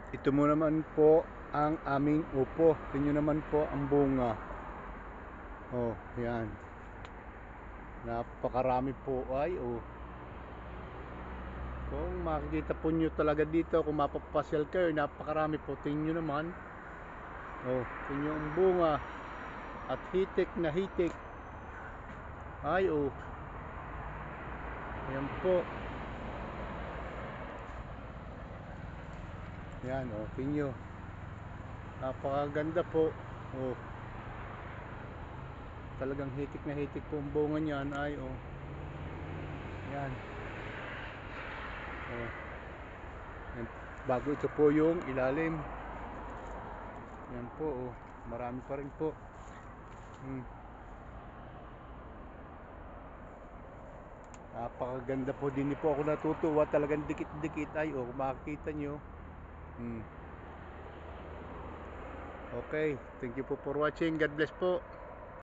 Ito mo naman po ang aming upo. Tingnan naman po ang bunga. Oh, yan. Napakarami po ay oh. Kung makikita po nyo talaga dito, kung mapapasyal kayo, napakarami po. Tingnan nyo naman. Oh, tingnan ang bunga. At hitik na hitik. Ay oh. Yan po. Yan oh, tingnan nyo. Napakaganda po. Oh. Talagang hitik na hitik po ang bunga niyan. Ay oh. Yan. Oh. Yan. Bago ito po yung ilalim. Yan po oh. Marami pa rin po. Napakaganda po din po, ako natutuwa, talagang dikit-dikit ay oh, kung makikita nyo. Okay, thank you po for watching. God bless po.